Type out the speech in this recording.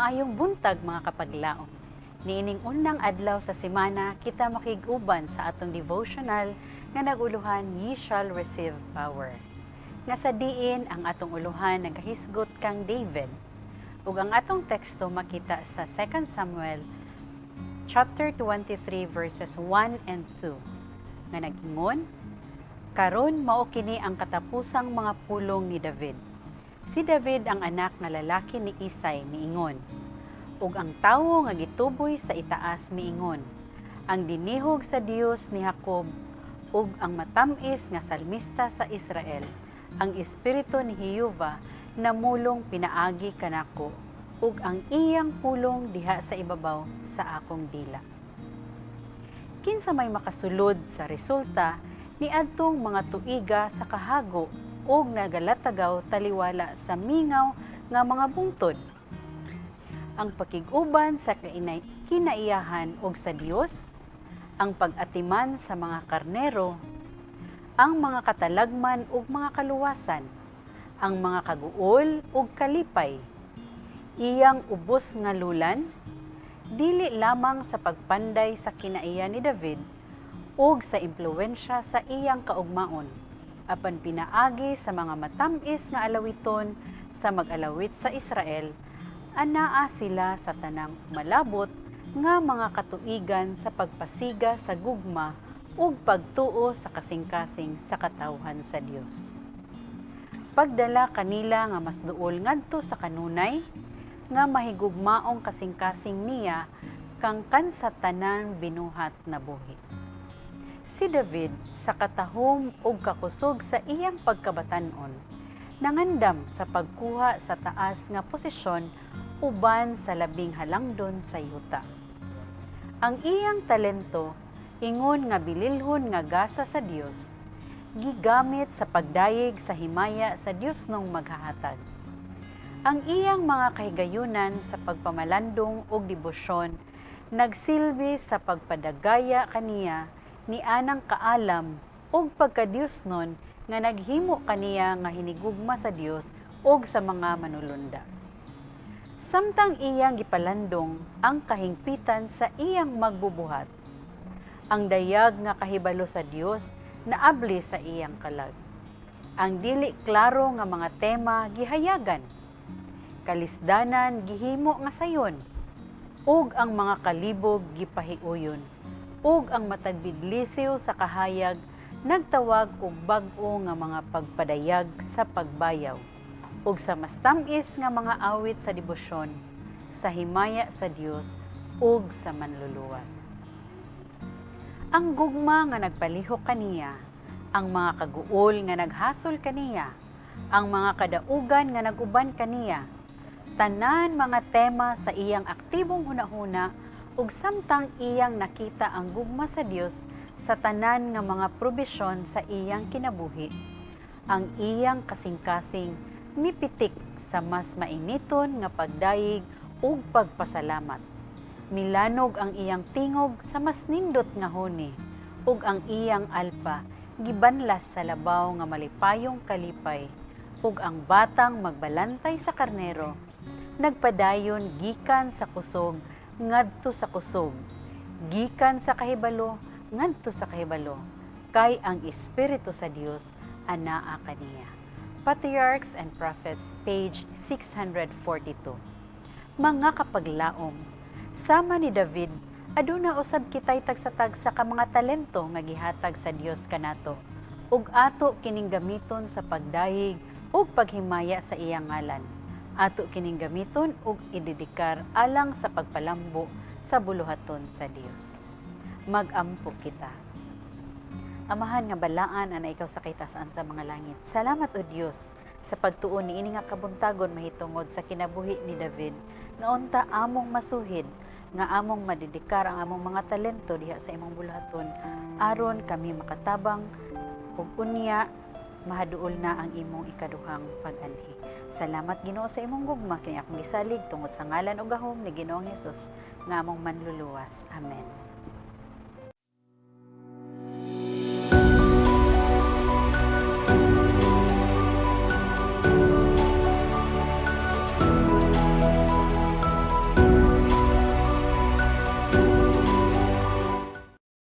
Maayong buntag mga kapaglaom. Niining unang adlaw sa semana kita makiguban sa atong devotional nga naguluhan ye shall receive power. Nga sa diin ang atong uluhan nagahisgot kang David. Ug ang atong teksto makita sa 2 Samuel chapter 23 verses 1 and 2 nga nagingon, karon mao kini ang katapusang mga pulong ni David. Si David ang anak na lalaki ni Isay miingon, ug ang tawo nga gituboy sa itaas miingon, ang dinihog sa Dios ni Jacob, ug ang matamis nga salmista sa Israel, ang espiritu ni Jehova namulong pinaagi kanako, ug ang iyang pulong diha sa ibabaw sa akong dila. Kinsa may makasulod sa resulta ni adtong mga tuiga sa kahago ug nagalatagaw taliwala sa mingaw nga mga bungtod. Ang pakiguban sa kinaiyahan ug sa Dios, ang pag-atiman sa mga karnero, ang mga katalagman ug mga kaluwasan, ang mga kaguol ug kalipay, iyang ubos nga lulan, dili lamang sa pagpanday sa kinaiya ni David ug sa impluwensya sa iyang kaugmaon, apan pinaagi sa mga matamis nga alawiton sa mag-alawit sa Israel, anaa sila sa tanang malabot nga mga katuigan sa pagpasiga sa gugma ug pagtuo sa kasing-kasing sa katawhan sa Dios. Pagdala kanila nga mas duol ngadto sa kanunay nga mahigugmaong kasing-kasing niya kang kansa tanan binuhat na buhi. Si David sa katahom ug kakusog sa iyang pagkabatan-on nangandam sa pagkuha sa taas nga posisyon uban sa labing halangdon sa yuta. Ang iyang talento ingon nga bililhon nga gasa sa Dios gigamit sa pagdayeg sa himaya sa Dios nung maghahatag. Ang iyang mga kahigayunan sa pagpamalandong ug debosyon nagsilbi sa pagpadagaya kaniya ni anang kaalam ug pagka-Diosnon nga naghimo kaniya nga hinigugma sa Dios ug sa mga manulunda. Samtang iyang gipalandong ang kahingpitan sa iyang magbubuhat, ang dayag nga kahibalo sa Dios naabli sa iyang kalag. Ang dili klaro nga mga tema gihayagan, kalisdanan gihimo nga sayon, ug ang mga kalibog gipahiuyon, ug ang matag bidlisiw sa kahayag nagtawag og bag-o nga mga pagpadayag sa pagbayaw, ug sa mas tamis nga mga awit sa debosyon, sa himaya sa Dios ug sa manluluwas. Ang gugma nga nagpalihok kaniya, ang mga kaguol nga naghasol kaniya, ang mga kadaugan nga naguban kaniya, tanan mga tema sa iyang aktibong hunahuna ug samtang iyang nakita ang gugma sa Dios sa tanan nga mga probisyon sa iyang kinabuhi, ang iyang kasing-kasing mipitik sa mas mainiton nga pagdayeg ug pagpasalamat. Milanog ang iyang tingog sa mas nindot nga huni, ug ang iyang alpa gibanlas sa labaw nga malipayong kalipay, ug ang batang magbalantay sa karnero nagpadayon gikan sa kusog ngadto sa kusog, gikan sa kahibalo ngadto sa kahibalo, kay ang Espiritu sa Dios anaa kaniya. Patriarchs and Prophets, page 642. Mga kapaglaom, sama ni David, aduna usab kitay tagsa-tagsa ka mga talento nga gihatag sa Dios kanato, ug ato kining gamiton sa pagdayeg ug paghimaya sa iyang ngalan. Ato kining gamiton ug idedikar alang sa pagpalambo sa buluhaton sa Dios. Mag-ampo kita. Amahan nga balaan ana ikaw sa kaytasan sa mga langit. Salamat o Dios sa pagtuon niini nga kabuntagon mahitungod sa kinabuhi ni David nga unta among masuhid nga among madedikar ang among mga talento diha sa imong buluhaton aron kami makatabang ug unya mahaduol na ang imong ikaduhang pag-anhi. Salamat Ginoo sa imong gugma kini akong gisalig tungod sa ngalan ug gahom ni Ginoong Hesus nga among manluluwas. Amen.